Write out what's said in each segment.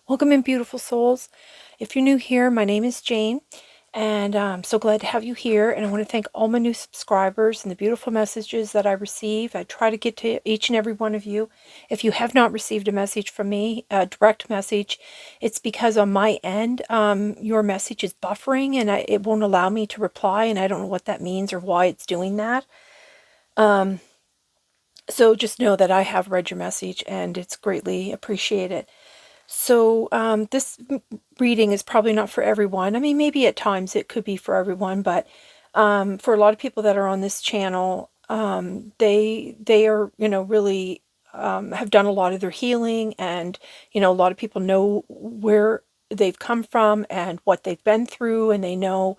Welcome in, beautiful souls. If you're new here, my name is Jane, and I'm so glad to have you here. And I want to thank all my new subscribers and the beautiful messages that I receive. I try to get to each and every one of you. If you have not received a message from me, a direct message, it's because on my end, your message is buffering and it won't allow me to reply, and I don't know what that means or why it's doing that. So just know that I have read your message and it's greatly appreciated. So this reading is probably not for everyone. I mean, maybe at times it could be for everyone, but for a lot of people that are on this channel, they are, really have done a lot of their healing, and, a lot of people know where they've come from and what they've been through, and they know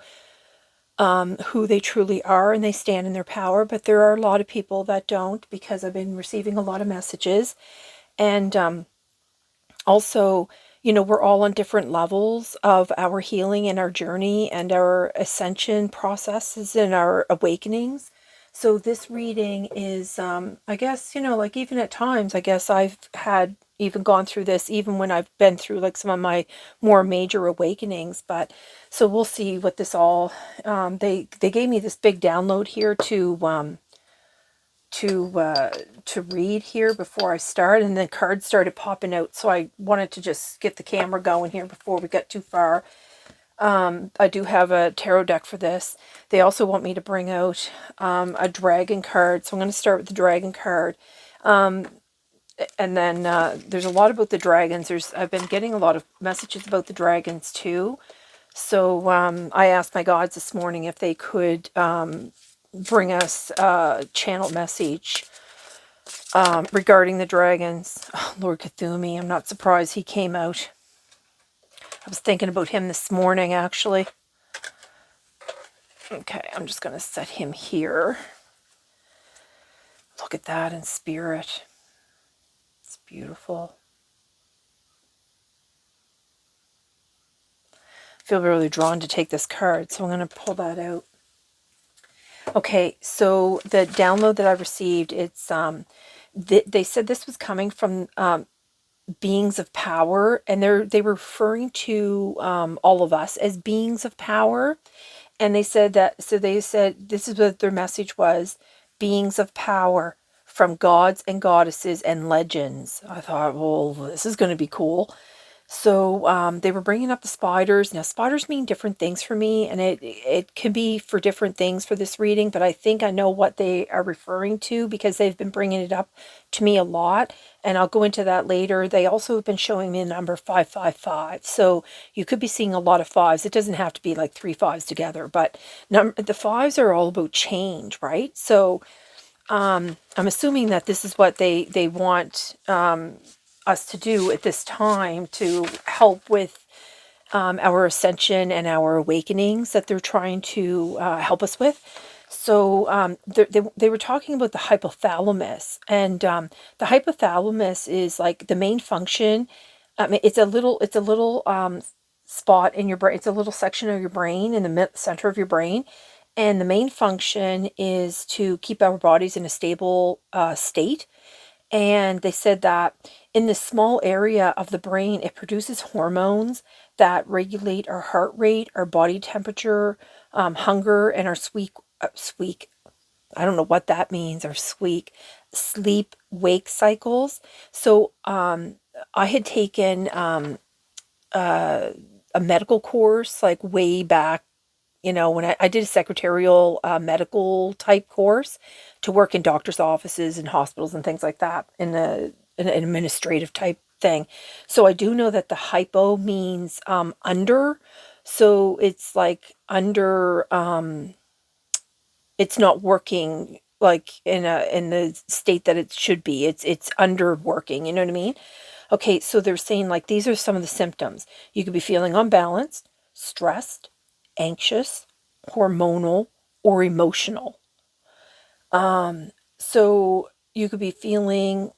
who they truly are, and they stand in their power. But there are a lot of people that don't, because I've been receiving a lot of messages. And also, we're all on different levels of our healing and our journey and our ascension processes and our awakenings. So this reading is, I guess, like, even at times, I guess I've had even gone through this, even when I've been through like some of my more major awakenings. But so we'll see what this all, they gave me this big download here to read here before I start, and the cards started popping out, so I wanted to just get the camera going here before we got too far. I do have a tarot deck for this. They also want me to bring out a dragon card, so I'm going to start with the dragon card. And then there's a lot about the dragons. I've been getting a lot of messages about the dragons too. So I asked my gods this morning if they could bring us a channel message regarding the dragons. Oh, Lord Cthulhu, I'm not surprised he came out. I was thinking about him this morning, actually. Okay, I'm just going to set him here. Look at that in spirit. It's beautiful. I feel really drawn to take this card, so I'm going to pull that out. Okay, so the download that I received, it's they said this was coming from beings of power, and they were referring to all of us as beings of power. And they said this is what their message was: beings of power from gods and goddesses and legends. I thought, well, this is going to be cool. So they were bringing up the spiders. Now, spiders mean different things for me, and it can be for different things for this reading, but I think I know what they are referring to because they've been bringing it up to me a lot, and I'll go into that later. They also have been showing me the number 555, so you could be seeing a lot of fives. It doesn't have to be like 3 fives together, but the fives are all about change, right? So I'm assuming that this is what they want us to do at this time to help with our ascension and our awakenings that they're trying to help us with. So they were talking about the hypothalamus, and the hypothalamus is like the main function. I mean, it's a little spot in your brain. It's a little section of your brain in the center of your brain. And the main function is to keep our bodies in a stable state. And they said that in this small area of the brain, it produces hormones that regulate our heart rate, our body temperature, hunger, and our I don't know what that means, our sleep wake cycles. So I had taken a medical course like way back, when I did a secretarial medical type course to work in doctor's offices and hospitals and things like that in an administrative type thing. So I do know that the hypo means under. So it's like under, it's not working like in the state that it should be. It's under working, you know what I mean? Okay, so they're saying like these are some of the symptoms. You could be feeling unbalanced, stressed, anxious, hormonal, or emotional. So you could be feeling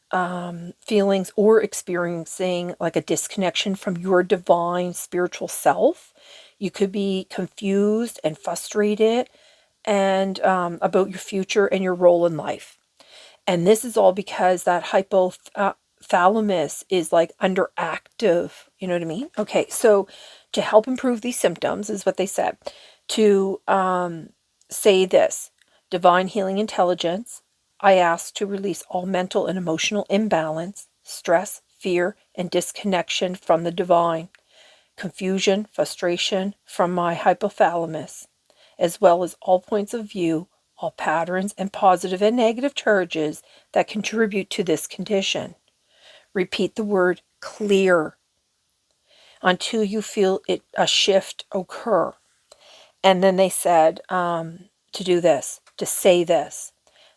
feelings or experiencing like a disconnection from your divine spiritual self. You could be confused and frustrated and about your future and your role in life. And this is all because that hypothalamus is like underactive. You know what I mean? Okay, so to help improve these symptoms is what they said. To say this: divine healing intelligence, I ask to release all mental and emotional imbalance, stress, fear, and disconnection from the divine, confusion, frustration from my hypothalamus, as well as all points of view, all patterns, and positive and negative charges that contribute to this condition. Repeat the word clear until you feel a shift occur. And then they said to do this, to say this: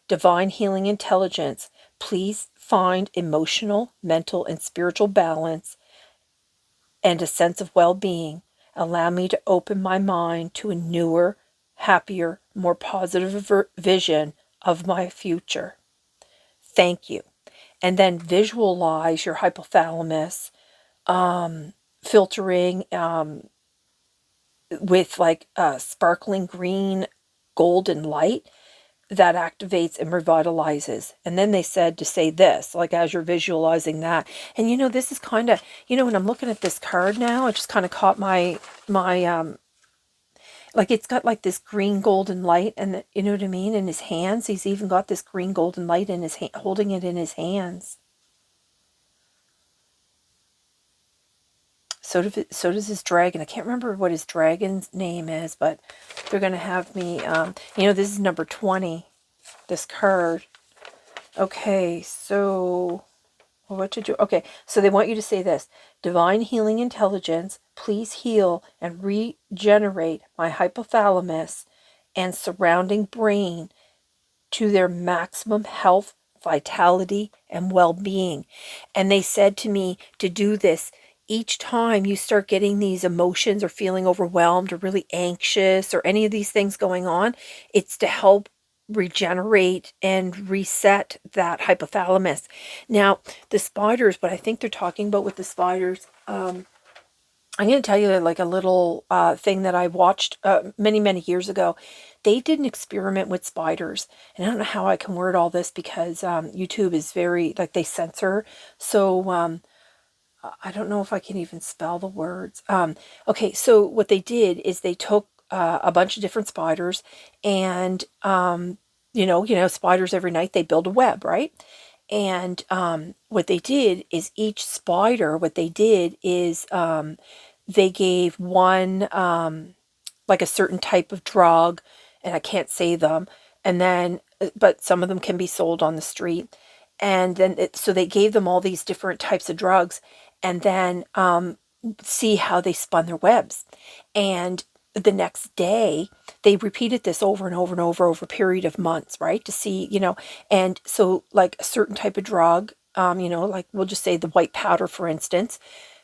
divine healing intelligence, please find emotional, mental, and spiritual balance and a sense of well-being. Allow me to open my mind to a newer, happier, more positive vision of my future. Thank you. And then visualize your hypothalamus filtering with like a sparkling green golden light that activates and revitalizes. And then they said to say this, like as you're visualizing that. And this is kind of, when I'm looking at this card now, it just kind of caught my like it's got like this green golden light, and you know what I mean, in his hands. He's even got this green golden light in his hand, holding it in his hands. So does his dragon. I can't remember what his dragon's name is, but they're going to have me, this is number 20, this card. Okay, so what to do? Okay, so they want you to say this: divine healing intelligence, please heal and regenerate my hypothalamus and surrounding brain to their maximum health, vitality, and well-being. And they said to me to do this each time you start getting these emotions or feeling overwhelmed or really anxious or any of these things going on. It's to help regenerate and reset that hypothalamus. Now, the spiders, what I think they're talking about with the spiders, I'm going to tell you like a little thing that I watched many, many years ago. They did an experiment with spiders. And I don't know how I can word all this because YouTube is very, like, they censor. So I don't know if I can even spell the words. Okay, so what they did is they took a bunch of different spiders and, spiders every night, they build a web, right? And what they did is each spider, they gave one, like a certain type of drug, and I can't say them, and then, but some of them can be sold on the street. And then, so they gave them all these different types of drugs, and then see how they spun their webs. And the next day, they repeated this over and over and over a period of months, right? To see, and so like a certain type of drug, like we'll just say the white powder, for instance,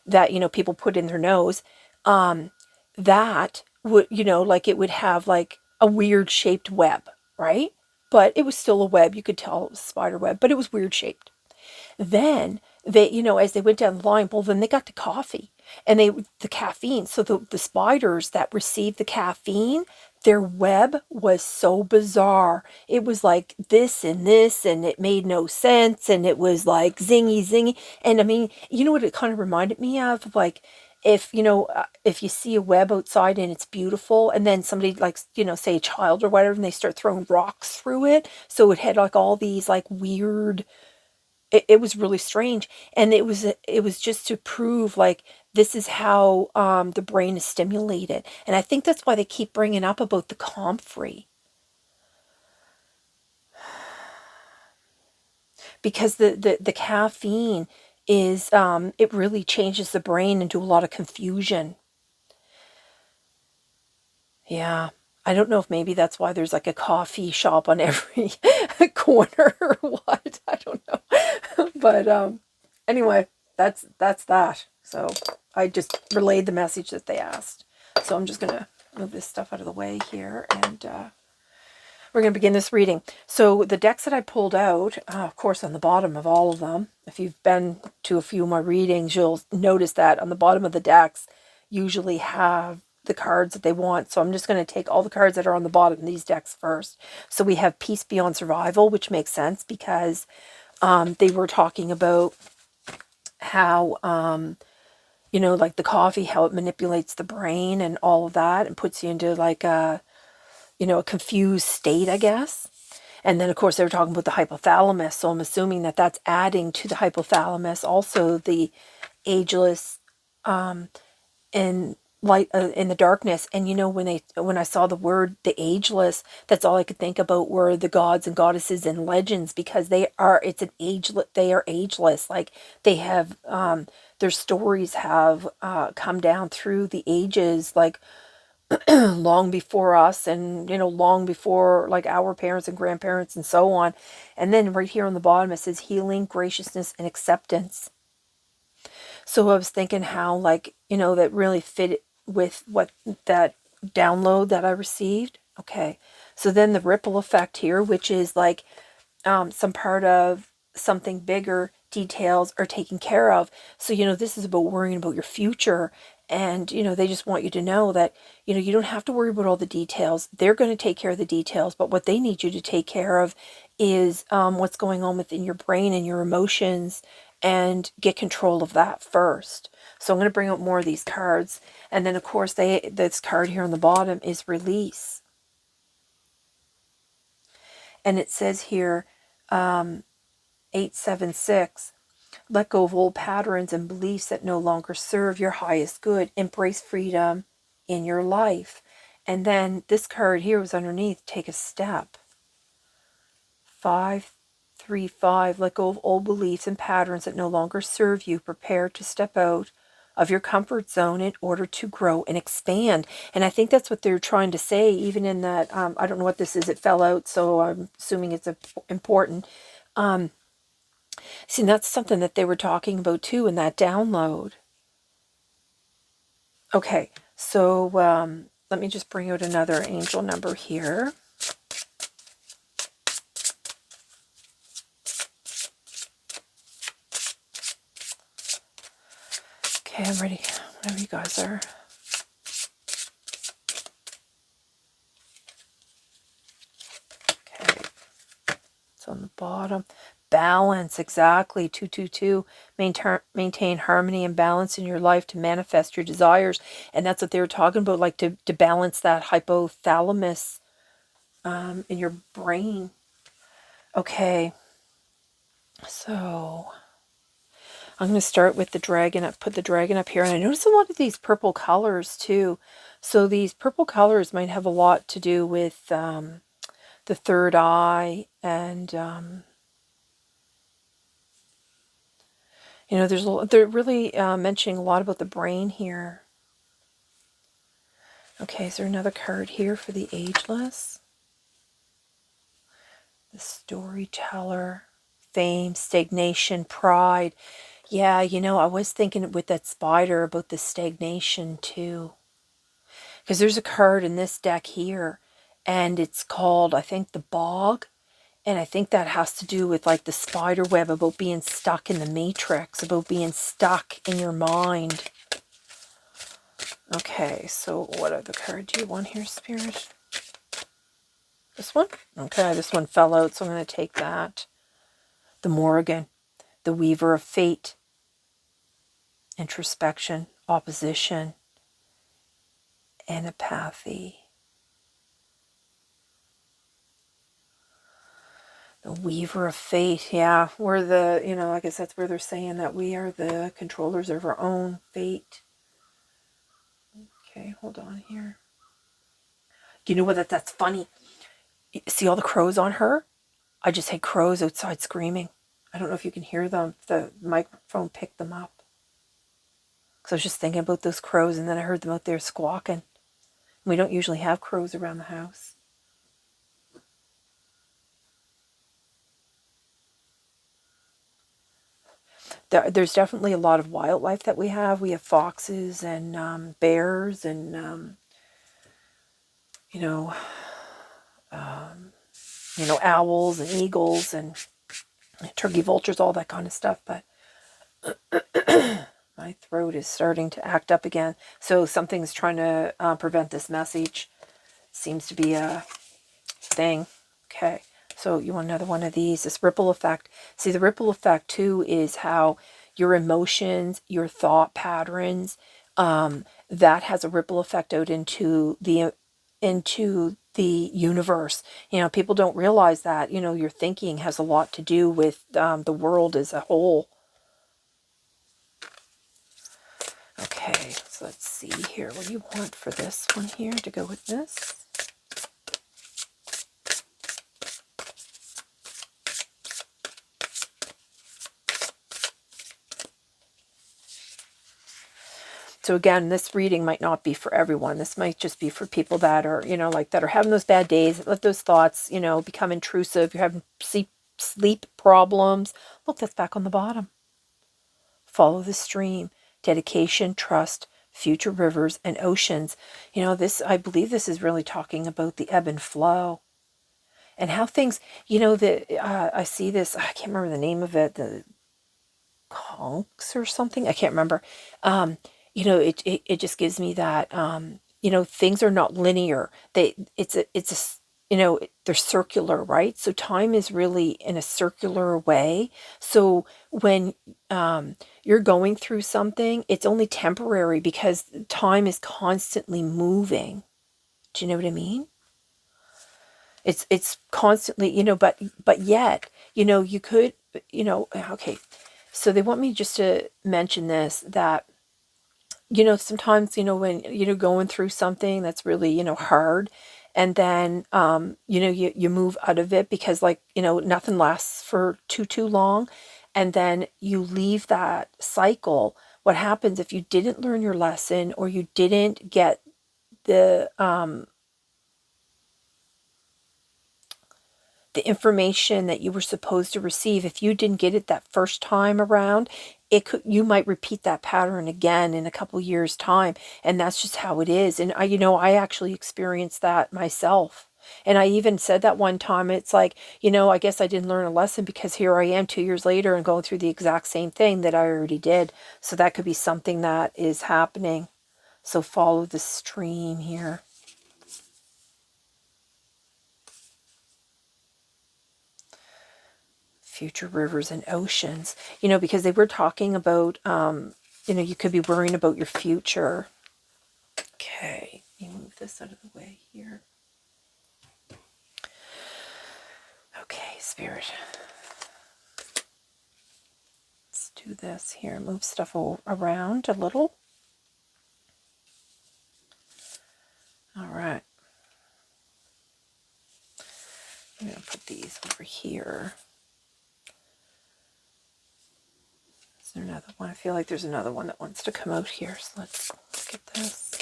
that, people put in their nose, that would, like it would have like a weird shaped web, right? But it was still a web. You could tell it was a spider web, but it was weird shaped. Then they, as they went down the line, well, then they got to coffee and the caffeine. So the spiders that received the caffeine, their web was so bizarre. It was like this, and it made no sense. And it was like zingy, zingy. And I mean, you know what it kind of reminded me of? Like, if you see a web outside and it's beautiful, and then somebody, like, say a child or whatever, and they start throwing rocks through it, so it had like all these like weird, it was really strange. And it was just to prove like this is how the brain is stimulated. And I think that's why they keep bringing up about the comfrey, because the caffeine is it really changes the brain into a lot of confusion. Yeah. I don't know if maybe that's why there's like a coffee shop on every corner or what. I don't know. But anyway, that's that. So I just relayed the message that they asked. So I'm just going to move this stuff out of the way here, and we're going to begin this reading. So the decks that I pulled out, of course, on the bottom of all of them, if you've been to a few of my readings, you'll notice that on the bottom of the decks usually have the cards that they want. So I'm just going to take all the cards that are on the bottom of these decks first. So we have Peace Beyond Survival, which makes sense because they were talking about how, you know, like the coffee, how it manipulates the brain and all of that and puts you into like a, you know, a confused state, I guess. And then, of course, they were talking about the hypothalamus. So I'm assuming that that's adding to the hypothalamus. Also, the ageless in light in the darkness. And you know, when I saw the word the ageless, that's all I could think about were the gods and goddesses and legends, because they are ageless. Like they have their stories have come down through the ages, like long before us, and you know, long before like our parents and grandparents and so on. And then right here on the bottom it says healing, graciousness, and acceptance. So I was thinking how, like, you know, that really fit with what that download that I received. Okay. So then the ripple effect here, which is like some part of something bigger, details are taken care of. So, you know, this is about worrying about your future. And, you know, they just want you to know that, you know, you don't have to worry about all the details. They're going to take care of the details. But what they need you to take care of is what's going on within your brain and your emotions, and get control of that first. So I'm going to bring out more of these cards. And then, of course, this card here on the bottom is release. And it says here, 876, let go of old patterns and beliefs that no longer serve your highest good. Embrace freedom in your life. And then this card here was underneath, take a step. 535, let go of old beliefs and patterns that no longer serve you. Prepare to step out of your comfort zone in order to grow and expand. And I think that's what they're trying to say, even in that, I don't know what this is, it fell out, so I'm assuming it's important. See, that's something that they were talking about too in that download. Okay, so let me just bring out another angel number here. Okay, I'm ready whenever you guys are. Okay, it's on the bottom. Balance, exactly. 222. Maintain harmony and balance in your life to manifest your desires. And that's what they were talking about, like to balance that hypothalamus in your brain. Okay, so I'm going to start with the dragon. I put the dragon up here, and I notice a lot of these purple colors too. So these purple colors might have a lot to do with the third eye, and you know, they're really mentioning a lot about the brain here. Okay, is there another card here for the ageless? The storyteller, fame, stagnation, pride. Yeah, you know, I was thinking with that spider about the stagnation too. Because there's a card in this deck here, and it's called, I think, the bog. And I think that has to do with like the spider web, about being stuck in the matrix, about being stuck in your mind. Okay, so what other card do you want here, Spirit? This one? Okay, this one fell out, so I'm going to take that. The Morrigan, the Weaver of Fate, introspection, opposition, anapathy. The Weaver of Fate, yeah, we're the, you know, I guess that's where they're saying that we are the controllers of our own fate. Okay, hold on here. You know what, that's funny. See all the crows on her? I just had crows outside screaming. I don't know if you can hear them. The microphone picked them up. Because I was just thinking about those crows, and then I heard them out there squawking. We don't usually have crows around the house. There's definitely a lot of wildlife that we have. We have foxes and bears and, you know, owls and eagles and turkey vultures, all that kind of stuff. But my throat is starting to act up again. So something's trying to prevent this message. Seems to be a thing. Okay. So you want another one of these, this ripple effect. See, the ripple effect too is how, your emotions, your thought patterns, that has a ripple effect out into the universe. You know, people don't realize that, you know, your thinking has a lot to do with the world as a whole. Okay, so let's see here. What do you want for this one here to go with this? So again, this reading might not be for everyone. This might just be for people that are, you know, like that are having those bad days, let those thoughts, you know, become intrusive. You're having sleep problems. Look, that's back on the bottom. Follow the stream, dedication, trust, future rivers and oceans. You know, this, I believe this is really talking about the ebb and flow and how things, you know, I see this, I can't remember the name of it, the conks or something. I can't remember. You know, it just gives me that, you know, things are not linear. It's a, you know, they're circular, right? So time is really in a circular way. So when you're going through something, it's only temporary because time is constantly moving. Do you know what I mean? It's constantly, you know, but yet, you know, you could, you know, okay. So they want me just to mention this, that, you know, sometimes, you know, when you're going through something that's really, you know, hard, and then, you know, you move out of it because, like, you know, nothing lasts for too long. And then you leave that cycle. What happens if you didn't learn your lesson, or you didn't get the information that you were supposed to receive? If you didn't get it that first time around, you might repeat that pattern again in a couple years time. And that's just how it is. And you know, I actually experienced that myself. And I even said that one time, it's like, you know, I guess I didn't learn a lesson, because here I am 2 years later and going through the exact same thing that I already did. So that could be something that is happening. So follow the stream here. Future rivers and oceans, you know, because they were talking about, you know, you could be worrying about your future. Okay, let me move this out of the way here. Okay, Spirit. Let's do this here. Move stuff around a little. All right. I'm going to put these over here. Is there another one? I feel like there's another one that wants to come out here. So let's look at this.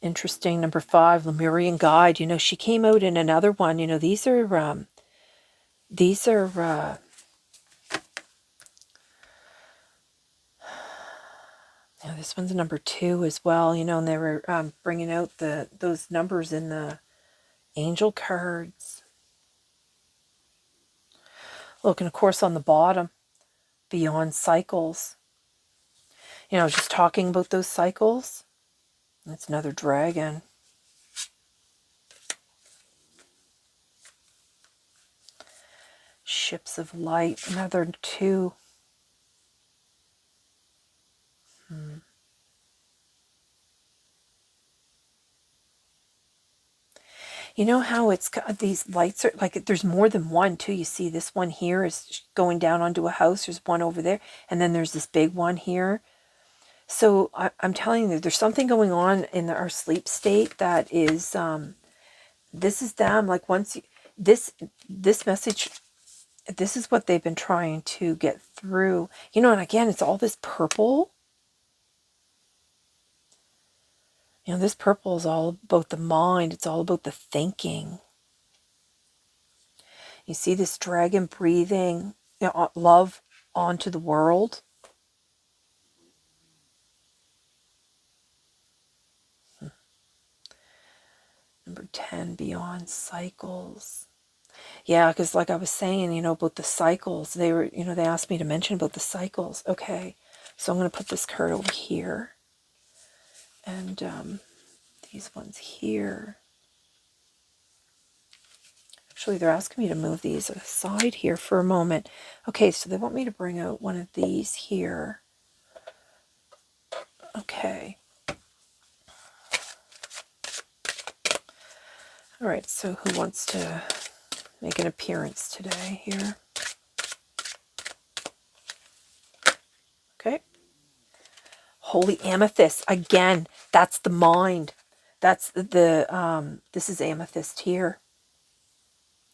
Interesting. Number 5, Lemurian Guide. You know, she came out in another one. You know, these are now this one's number 2 as well, you know, and they were bringing out those numbers in the angel cards. Look, and of course on the bottom, beyond cycles. You know, just talking about those cycles. That's another dragon. Ships of light, another 2. You know how it's got these lights are like, there's more than one too. You see this one here is going down onto a house. There's one over there. And then there's this big one here. So I'm telling you, there's something going on in our sleep state that is, this is them. Like once you, this message, this is what they've been trying to get through. You know, and again, it's all this purple. You know, this purple is all about the mind. It's all about the thinking. You see this dragon breathing, you know, love onto the world. Number 10, beyond cycles. Yeah, because like I was saying, you know, about the cycles. They were, you know, they asked me to mention about the cycles. Okay, so I'm going to put this card over here. And these ones here. Actually, they're asking me to move these aside here for a moment. Okay, so they want me to bring out one of these here. Okay. All right, so who wants to make an appearance today here? Okay. Holy amethyst. Again, that's the mind. That's this is amethyst here.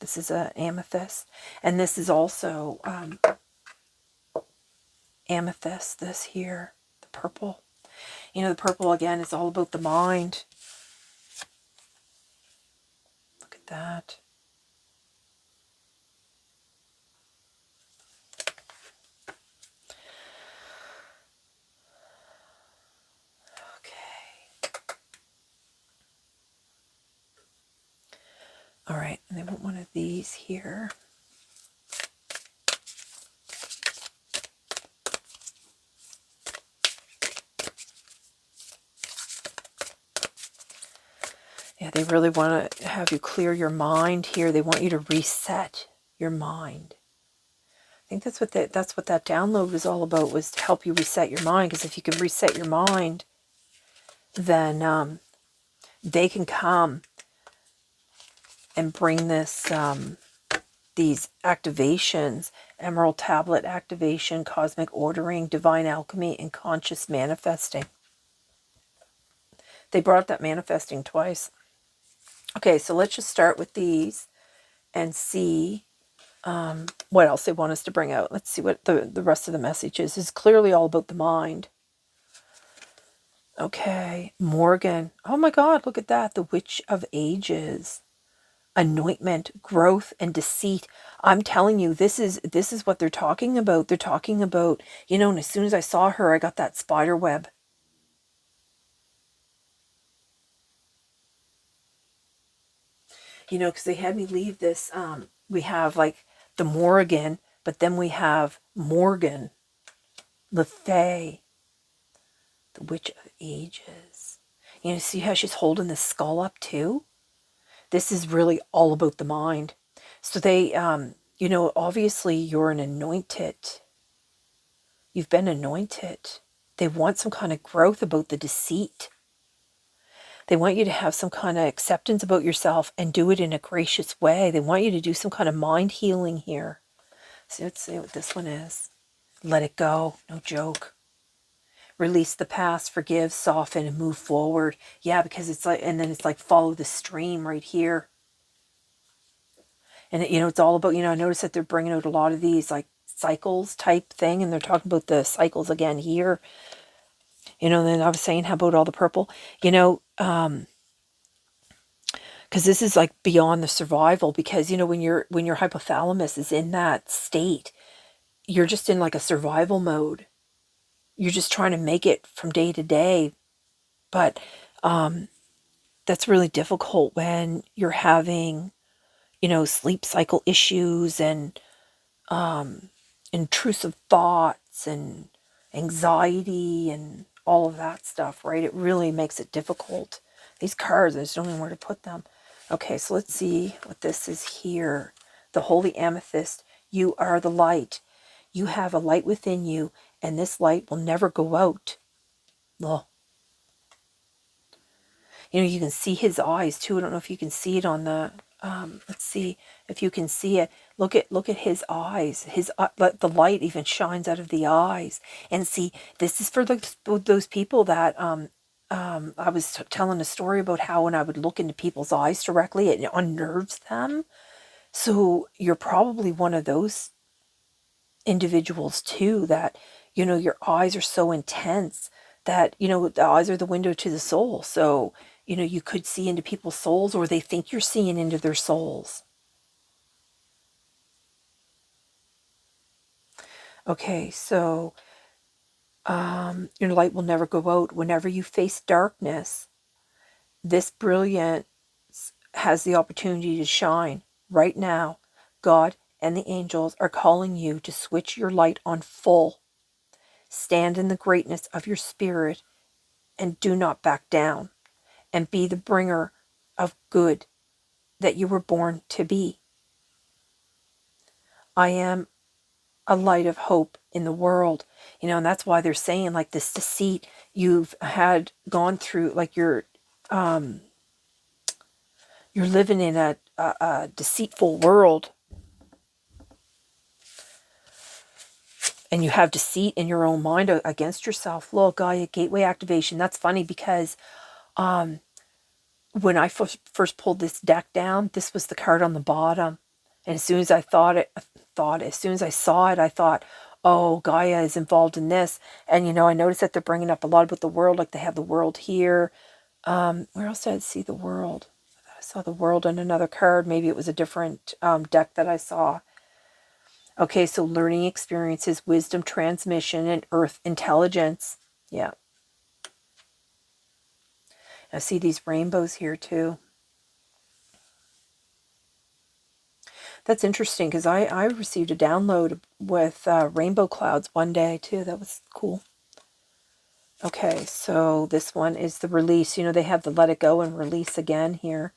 This is a amethyst. And this is also amethyst, this here, the purple. You know, the purple, again, is all about the mind. Look at that. Okay. All right, and I want one of these here. Yeah, they really want to have you clear your mind here. They want you to reset your mind. I think that's what that download was all about, was to help you reset your mind. Because if you can reset your mind, then they can come and bring this these activations: emerald tablet activation, cosmic ordering, divine alchemy, and conscious manifesting. They brought up that manifesting twice. Okay, so let's just start with these and see what else they want us to bring out. Let's see what the rest of the message is. It's clearly all about the mind. Okay, Morgan. Oh my God, look at that. The Witch of Ages. Anointment, growth, and deceit. I'm telling you, this is what they're talking about. They're talking about, you know, and as soon as I saw her, I got that spider web. You know, because they had me leave this, we have like the Morrigan, but then we have Morgan Le Fay, the Witch of Ages. You know, see how she's holding the skull up too? This is really all about the mind. So they, you know, obviously you're an anointed. You've been anointed. They want some kind of growth about the deceit. They want you to have some kind of acceptance about yourself and do it in a gracious way. They want you to do some kind of mind healing here. So let's see what this one is. Let it go. No joke. Release the past, forgive, soften, and move forward. Yeah, because it's like, and then it's like follow the stream right here. And, you know, it's all about, you know, I noticed that they're bringing out a lot of these like cycles type thing. And they're talking about the cycles again here. You know, and then I was saying, how about all the purple? You know, because this is like beyond the survival, because, you know, when your hypothalamus is in that state, you're just in like a survival mode. You're just trying to make it from day to day. But that's really difficult when you're having, you know, sleep cycle issues and intrusive thoughts and anxiety and all of that stuff, right? It really makes it difficult. These cards, I just don't know where to put them. Okay, so let's see what this is here. The Holy Amethyst. You are the light. You have a light within you, and this light will never go out. Oh. You know, you can see his eyes too. I don't know if you can see it on the, let's see if you can see it. Look at his eyes. His the light even shines out of the eyes. And see, this is for those people that I was telling a story about how when I would look into people's eyes directly, it unnerves them. So you're probably one of those individuals too, that, you know, your eyes are so intense that, you know, the eyes are the window to the soul. So, you know, you could see into people's souls, or they think you're seeing into their souls. Okay, so your light will never go out. Whenever you face darkness, this brilliance has the opportunity to shine. Right now, God and the angels are calling you to switch your light on full. Stand in the greatness of your spirit and do not back down, and be the bringer of good that you were born to be. I am a light of hope in the world. And that's why they're saying, like, this deceit you've had gone through, like you're living in a deceitful world, and you have deceit in your own mind against yourself. Look, Gaia gateway activation. That's funny because when I first pulled this deck down, this was the card on the bottom. And as soon as I as soon as I saw it, I thought, oh, Gaia is involved in this. And, I noticed that they're bringing up a lot about the world, like they have the world here. Where else did I see the world? I saw the world on another card. Maybe it was a different deck that I saw. Okay, so learning experiences, wisdom transmission, and earth intelligence. Yeah. I see these rainbows here too. That's interesting because I received a download with rainbow clouds one day too. That was cool. Okay, so this one is the release. They have the let it go and release again here.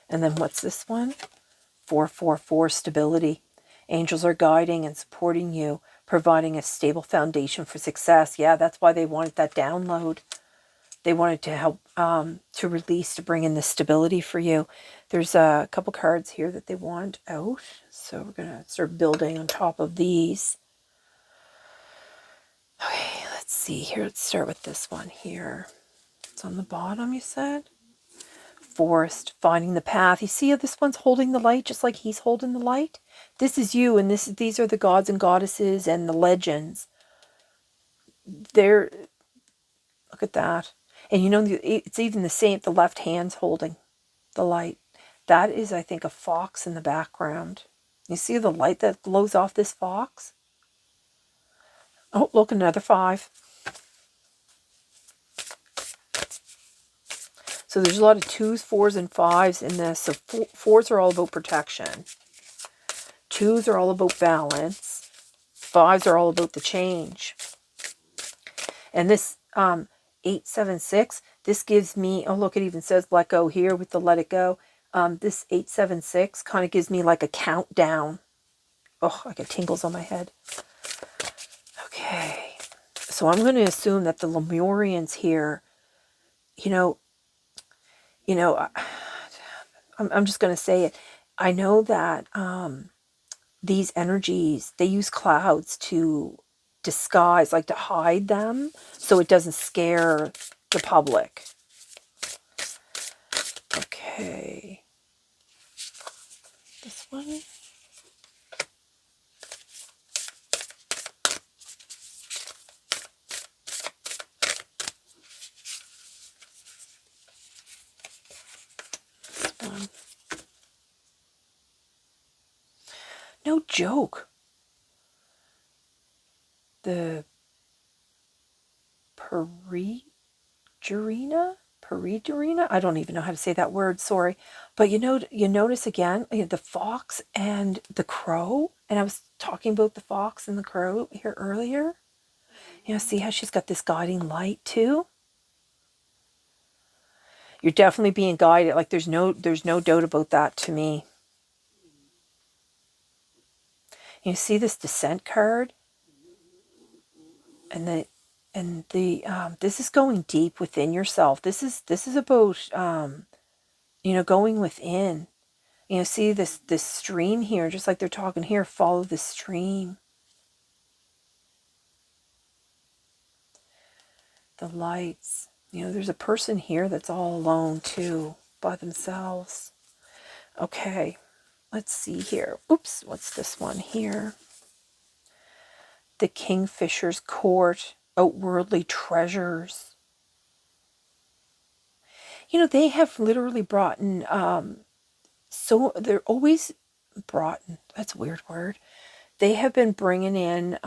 And then what's this one? 444, stability. Angels are guiding and supporting you, providing a stable foundation for success. Yeah, that's why they wanted that download. They wanted to help to release, to bring in the stability for you. There's a couple cards here that they want out. So we're going to start building on top of these. Okay, let's see here. Let's start with this one here. It's on the bottom, you said? Forest, finding the path. You see how this one's holding the light just like he's holding the light? This is you, and these are the gods and goddesses and the legends. Look at that. And it's even the same, the left hand's holding the light. That is, I think, a fox in the background. You see the light that glows off this fox? Oh, look, another 5. So there's a lot of 2s, 4s, and 5s in this. So 4s are all about protection. 2s are all about balance. 5s are all about the change. And this 876, this gives me, oh look, it even says let go here with the let it go. This 876 kind of gives me like a countdown. Oh, I get tingles on my head. Okay. So I'm going to assume that the Lemurians here, I'm just going to say it. I know that these energies, they use clouds to disguise, like to hide them, so it doesn't scare the public. Okay. This one. This one. No joke. The Peridurina? I don't even know how to say that word, sorry. But you notice again, the fox and the crow, and I was talking about the fox and the crow here earlier. See how she's got this guiding light too? You're definitely being guided. Like there's no doubt about that to me. You see this descent card? And this is going deep within yourself. This is about going within. See this stream here, just like they're talking here, follow the stream. The lights. There's a person here that's all alone too, by themselves. Okay, let's see here. Oops, what's this one here? The Kingfisher's Court, outworldly treasures. They have literally brought in, so they're always brought in, that's a weird word. They have been bringing in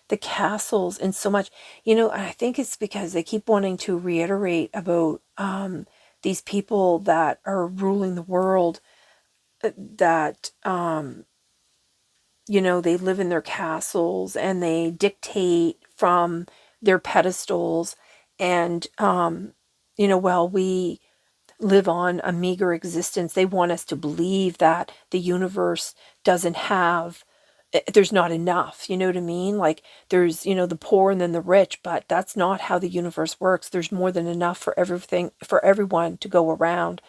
the castles and so much, I think it's because they keep wanting to reiterate about these people that are ruling the world, that they live in their castles and they dictate from their pedestals, And, while we live on a meager existence, they want us to believe that the universe doesn't have, there's not enough, you know what I mean? Like there's, the poor and then the rich, but that's not how the universe works. There's more than enough for everything, for everyone to go around.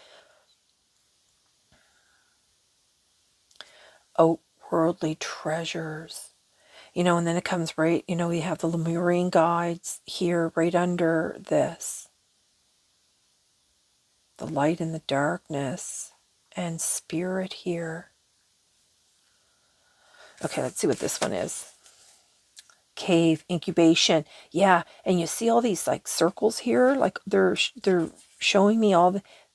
Oh, worldly treasures. And then it comes right, we have the Lemurian guides here right under this. The light and the darkness and spirit here. Okay, let's see what this one is. Cave, incubation. Yeah, and you see all these like circles here, like they're showing me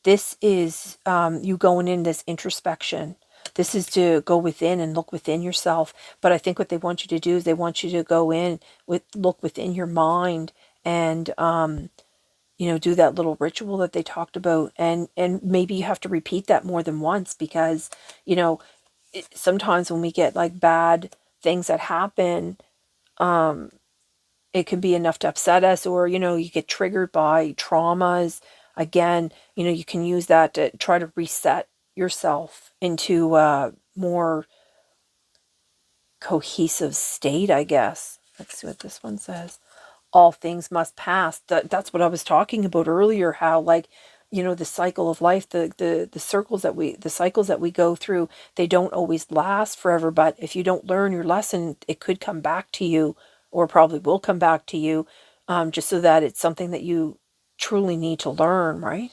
this is you going in this introspection. This is to go within and look within yourself. But I think what they want you to do is they want you to go in look within your mind and do that little ritual that they talked about, and maybe you have to repeat that more than once because sometimes when we get like bad things that happen, it can be enough to upset us, or you get triggered by traumas. Again, you can use that to try to reset yourself into a more cohesive state, I guess. Let's see what this one says. All things must pass. That's what I was talking about earlier, how like the cycle of life, the cycles that we go through, they don't always last forever, but if you don't learn your lesson, it could come back to you, or probably will come back to you, just so that it's something that you truly need to learn, right?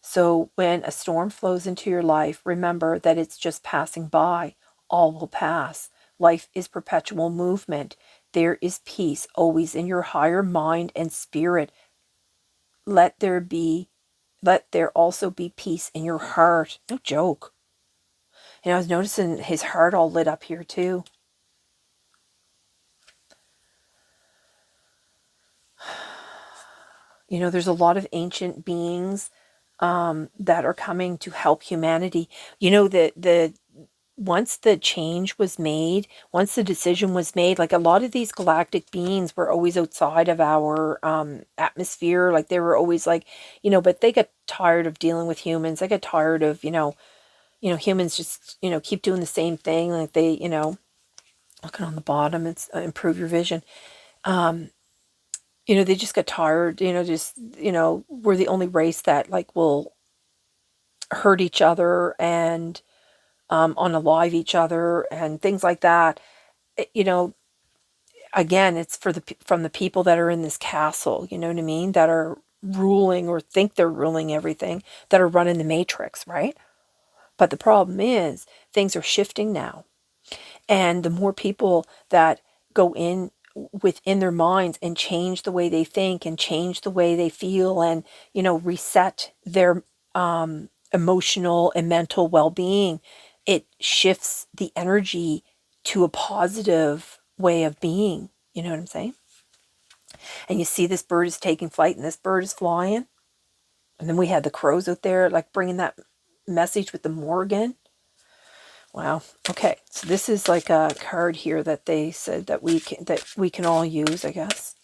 So when a storm flows into your life, remember that it's just passing by. All will pass. Life is perpetual movement. There is peace always in your higher mind and spirit. Let there also be peace in your heart. No joke. I was noticing his heart all lit up here too. There's a lot of ancient beings that are coming to help humanity. The once the change was made, once the decision was made, like a lot of these galactic beings were always outside of our atmosphere. Like they were always like, but they got tired of dealing with humans. They got tired of, humans just, keep doing the same thing. Like they, looking on the bottom, it's improve your vision. They just got tired, we're the only race that like will hurt each other and unalive each other and things like that. Again, it's from the people that are in this castle, you know what I mean, that are ruling or think they're ruling everything, that are running the matrix, right? But the problem is things are shifting now. And the more people that go in within their minds and change the way they think and change the way they feel and, reset their emotional and mental well-being, it shifts the energy to a positive way of being. You know what I'm saying? And you see this bird is taking flight and this bird is flying. And then we had the crows out there like bringing that message with the Morgan. Wow. Okay. So this is like a card here that they said that we can all use, I guess.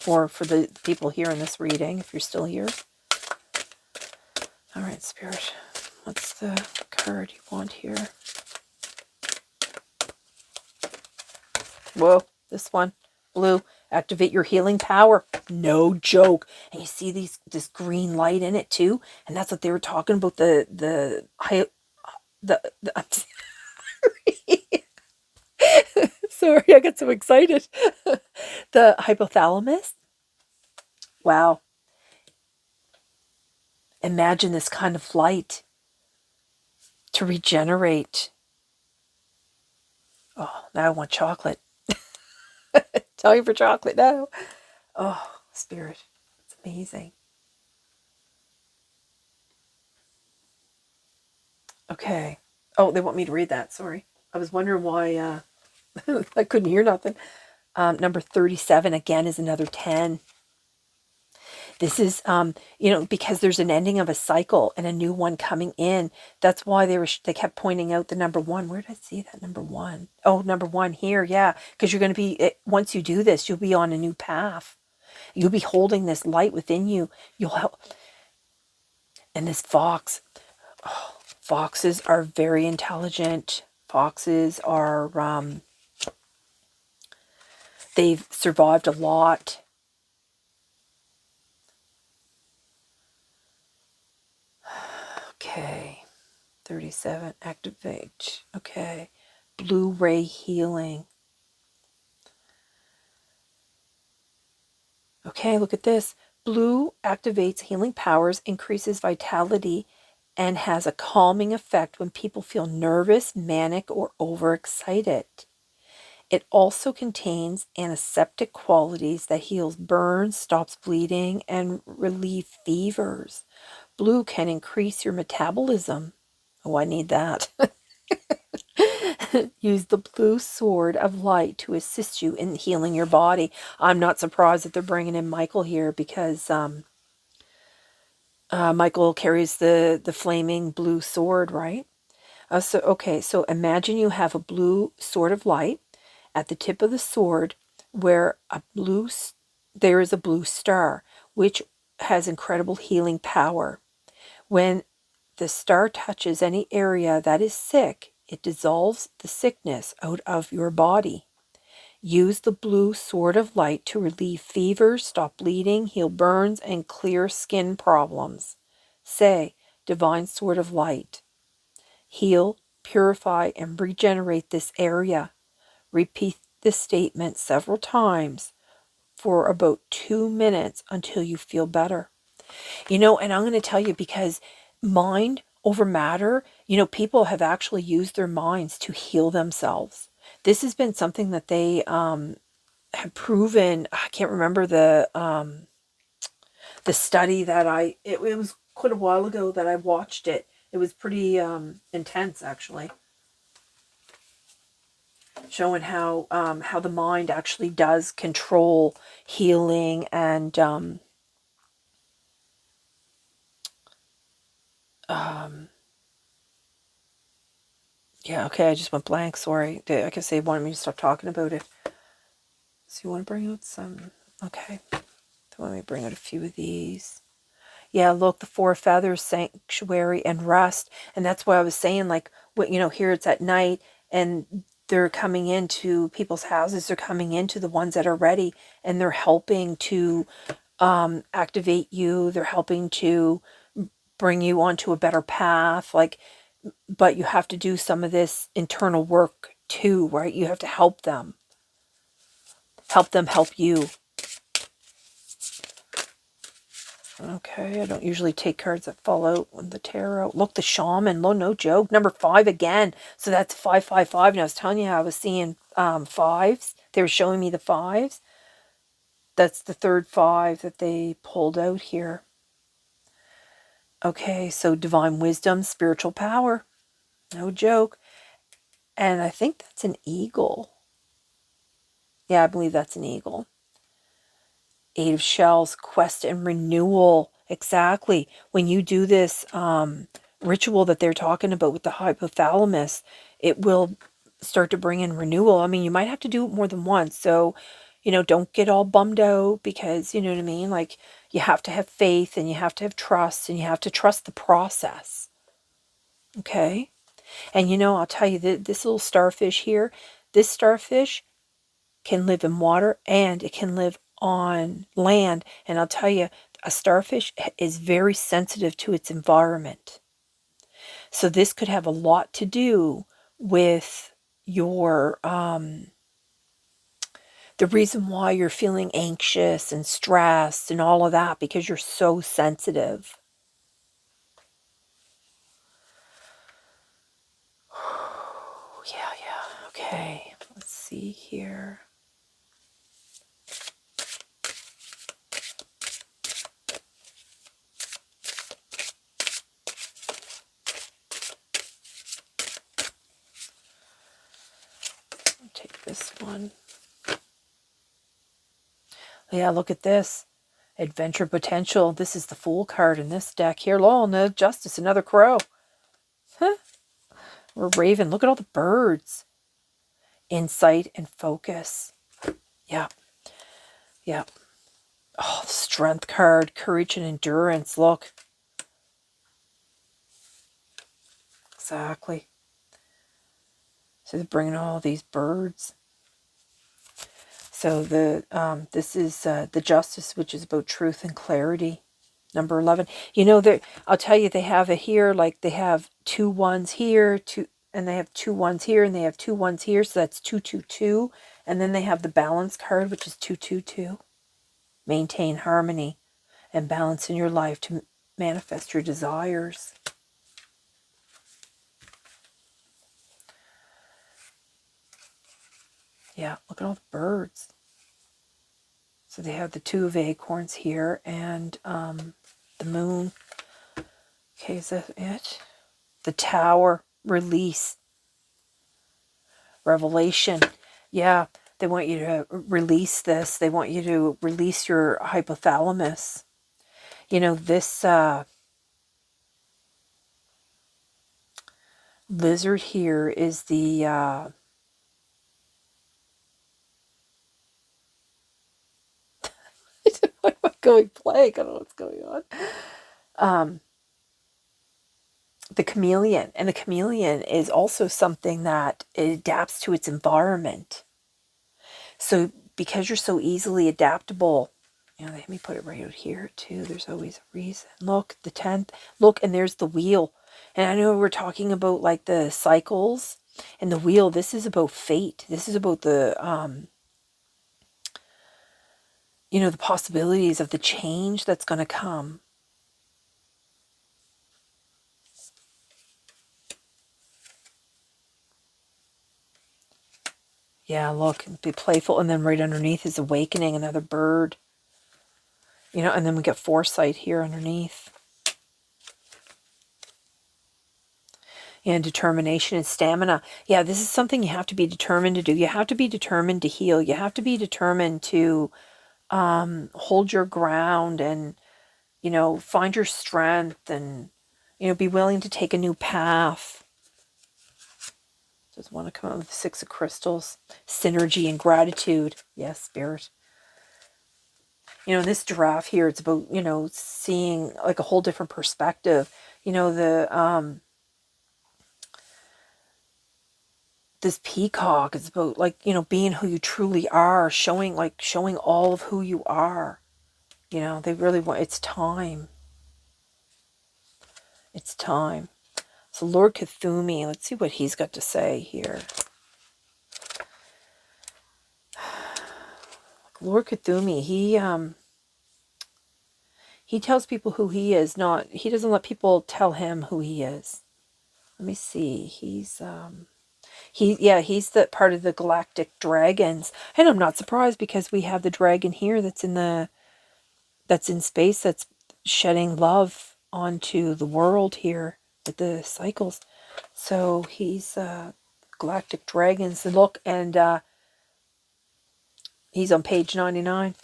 Or for the people here in this reading, if you're still here. All right, Spirit. What's the card you want here? Whoa, this one. Blue. Activate your healing power. No joke. And you see this green light in it too, and that's what they were talking about. The I'm sorry, I got so excited. The hypothalamus. Wow. Imagine this kind of light to regenerate. Oh, now I want chocolate. Time for chocolate now. Oh, Spirit. It's amazing. Okay. Oh, they want me to read that. Sorry. I was wondering why I couldn't hear nothing. Number 37 again is another 10. This is, because there's an ending of a cycle and a new one coming in. That's why they kept pointing out the number 1. Where did I see that number 1? Oh, number 1 here. Yeah. Because you're going to be, once you do this, you'll be on a new path. You'll be holding this light within you. You'll help. And this fox, foxes are very intelligent. Foxes are, they've survived a lot. Okay, 37, activate. Okay, blue ray healing. Okay, look at this. Blue activates healing powers, increases vitality, and has a calming effect when people feel nervous, manic, or overexcited. It also contains antiseptic qualities that heals burns, stops bleeding, and relieve fevers. Blue can increase your metabolism. Oh, I need that. Use the blue sword of light to assist you in healing your body. I'm not surprised that they're bringing in Michael here because Michael carries the flaming blue sword, right? So imagine you have a blue sword of light. At the tip of the sword, where there is a blue star, which has incredible healing power. When the star touches any area that is sick, it dissolves the sickness out of your body. Use the blue sword of light to relieve fevers, stop bleeding, heal burns, and clear skin problems. Say, Divine Sword of Light, heal, purify, and regenerate this area. Repeat this statement several times for about 2 minutes until you feel better. And I'm going to tell you, because mind over matter, people have actually used their minds to heal themselves. This has been something that they have proven. I can't remember the study that it was quite a while ago that I watched it. It was pretty intense, actually, showing how the mind actually does control healing and yeah, okay, I just went blank, sorry. I guess they wanted me to stop talking about it. So you want to bring out some, okay. So let me bring out a few of these. Yeah, look, the four feathers, sanctuary and rest. And that's why I was saying, like, here it's at night and they're coming into people's houses. They're coming into the ones that are ready, and they're helping to activate you. They're helping to bring you onto a better path. But you have to do some of this internal work too, right? You have to help them help you. Okay, I don't usually take cards that fall out when the tarot. Look, the shaman. No joke. Number 5 again. So that's 555. And I was telling you how I was seeing 5s. They were showing me the 5s. That's the third 5 that they pulled out here. Okay, so divine wisdom, spiritual power. No joke. And I think that's an eagle. Yeah, I believe that's an eagle. 8 of shells, quest and renewal. Exactly. When you do this ritual that they're talking about with the hypothalamus, it will start to bring in renewal. I mean, you might have to do it more than once. So, don't get all bummed out, because, you know what I mean? Like, you have to have faith, and you have to have trust, and you have to trust the process. Okay? And, I'll tell you, this little starfish here, this starfish can live in water and it can live on land. And I'll tell you, a starfish is very sensitive to its environment. So this could have a lot to do with your the reason why you're feeling anxious and stressed and all of that, because you're so sensitive. Yeah. Okay, let's see here. I'll take this one. Yeah, look at this. Adventure potential. This is the Fool card in this deck here. Oh, no, Justice, another crow. Huh. Or Raven. Look at all the birds. Insight and focus. Yeah. Oh, strength card, courage and endurance. Look. Exactly. So they're bringing all these birds. So this is the justice, which is about truth and clarity. Number 11. You know, I'll tell you, they have it here, like they have 2 1s here, and they have 2 1s here, and they have 2 1s here, so that's 2 2 2. And then they have the balance card, which is 2 2 2. Maintain harmony and balance in your life to manifest your desires. Yeah, look at all the birds. So they have the 2 of acorns here, and the moon. Okay, is that it? The tower, release, revelation. Yeah, they want you to release this. They want you to release your hypothalamus. You know, this lizard here is the... why am I going blank? I don't know what's going on. The chameleon. And the chameleon is also something that it adapts to its environment. So because you're so easily adaptable, you know, let me put it right out here too. There's always a reason. Look, the 10th. Look, and there's the wheel. And I know we're talking about like the cycles and the wheel. This is about fate. This is about the, you know, the possibilities of the change that's going to come. Yeah, look, be playful. And then right underneath is awakening, another bird. You know, and then we get foresight here underneath. And determination and stamina. Yeah, this is something you have to be determined to do. You have to be determined to heal. You have to be determined to hold your ground and, you know, find your strength and, you know, be willing to take a new path. Just want to come out with the 6 of crystals. Synergy and gratitude. Yes, spirit. You know, this giraffe here, it's about, you know, seeing like a whole different perspective. You know, this peacock is about like, you know, being who you truly are, showing all of who you are. You know, they really want, it's time. It's time. So Lord Cthulhu, let's see what he's got to say here. Lord Cthulhu, he tells people who he is, he doesn't let people tell him who he is. Let me see. He's the part of the galactic dragons. And I'm not surprised because we have the dragon here that's in space, that's shedding love onto the world here with the cycles. So he's galactic dragons. Look, and he's on page 99.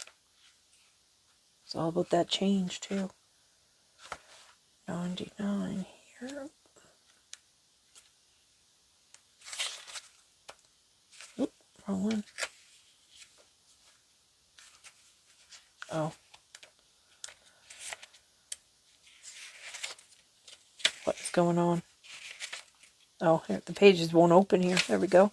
It's all about that change too. 99 here. Oop, wrong one. Oh. What's going on? Oh, here, the pages won't open here. There we go.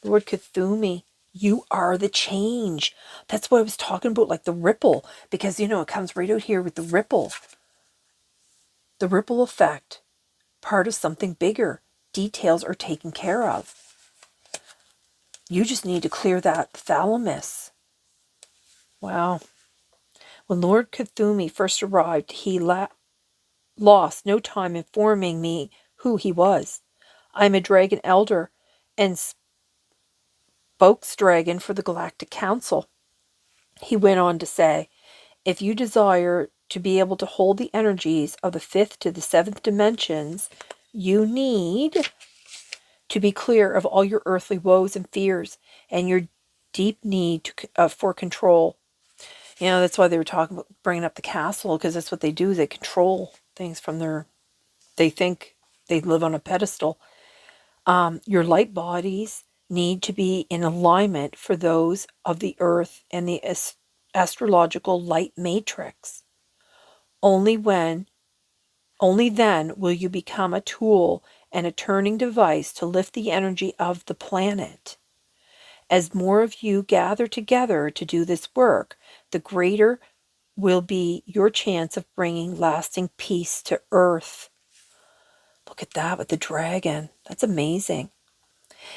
Lord Cthulhu, you are the change. That's what I was talking about, like the ripple. Because, you know, it comes right out here with the ripple. The ripple effect. Part of something bigger. Details are taken care of. You just need to clear that thalamus. Wow. When Lord Cthulhu first arrived, he lost no time informing me who he was. I am a dragon elder and spokesdragon for the Galactic Council. He went on to say, if you desire to be able to hold the energies of the 5th to the 7th dimensions, you need to be clear of all your earthly woes and fears and your deep need for control. You know, that's why they were talking about bringing up the castle, because that's what they do. They control things from they think they live on a pedestal. Your light bodies need to be in alignment for those of the earth and the astrological light matrix. Only then will you become a tool and a turning device to lift the energy of the planet. As more of you gather together to do this work, the greater will be your chance of bringing lasting peace to Earth. Look at that with the dragon. That's amazing.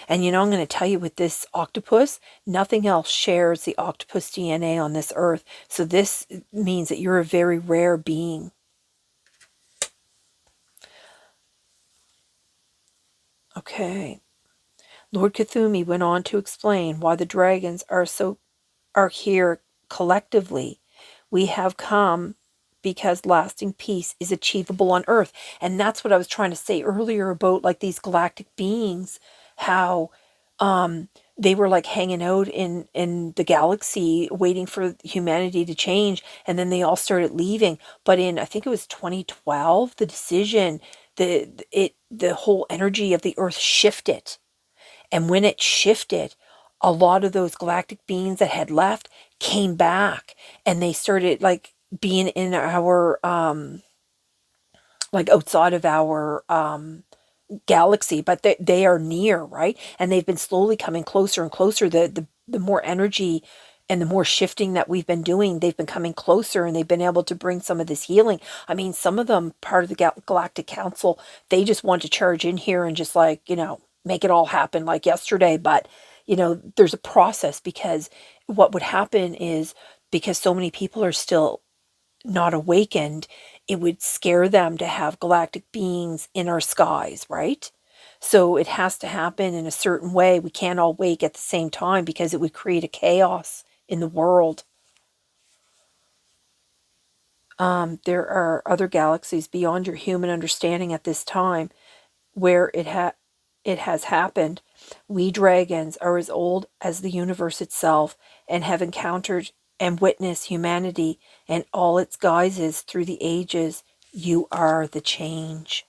And I'm going to tell you, with this octopus, nothing else shares the octopus DNA on this Earth. So this means that you're a very rare being. Okay. Lord Cthulhu went on to explain why the dragons are here collectively. We have come because lasting peace is achievable on Earth. And that's what I was trying to say earlier about like these galactic beings, how they were like hanging out in the galaxy waiting for humanity to change, and then they all started leaving. But in, I think it was 2012, the decision, the whole energy of the Earth shifted. And when it shifted, a lot of those galactic beings that had left came back, and they started like being in our like outside of our galaxy, but they are near, right? And they've been slowly coming closer and closer. The more energy and the more shifting that we've been doing, they've been coming closer, and they've been able to bring some of this healing. I mean, some of them, part of the Galactic Council, they just want to charge in here and just like, make it all happen like yesterday. But, there's a process, because what would happen is, because so many people are still not awakened, it would scare them to have galactic beings in our skies, right? So it has to happen in a certain way. We can't all wake at the same time, because it would create a chaos in the world. There are other galaxies beyond your human understanding at this time where it has happened. We dragons are as old as the universe itself, and have encountered and witnessed humanity and all its guises through the ages. You are the change.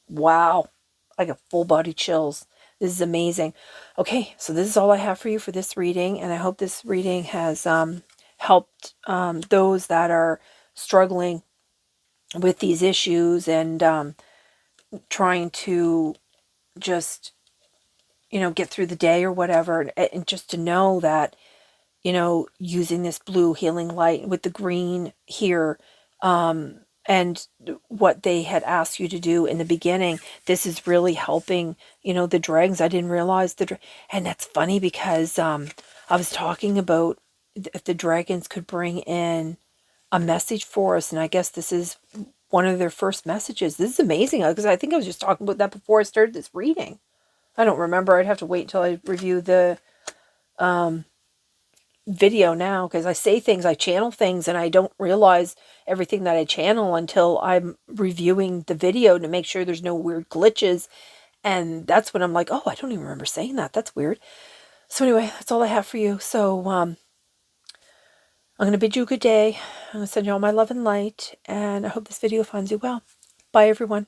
Wow. I got full body chills. This is amazing. Okay, so this is all I have for you for this reading, and I hope this reading has helped those that are struggling with these issues, and trying to just, get through the day or whatever, and just to know that, using this blue healing light with the green here, and what they had asked you to do in the beginning, this is really helping, the dragons. I didn't realize and that's funny, because I was talking about if the dragons could bring in a message for us, and I guess this is one of their first messages. This is amazing, because I think I was just talking about that before I started this reading. I don't remember. I'd have to wait until I review the video now, because I say things, I channel things, and I don't realize everything that I channel until I'm reviewing the video to make sure there's no weird glitches. And that's when I'm like, oh, I don't even remember saying that. That's weird. So anyway, that's all I have for you. So I'm going to bid you a good day. I'm going to send you all my love and light, and I hope this video finds you well. Bye, everyone.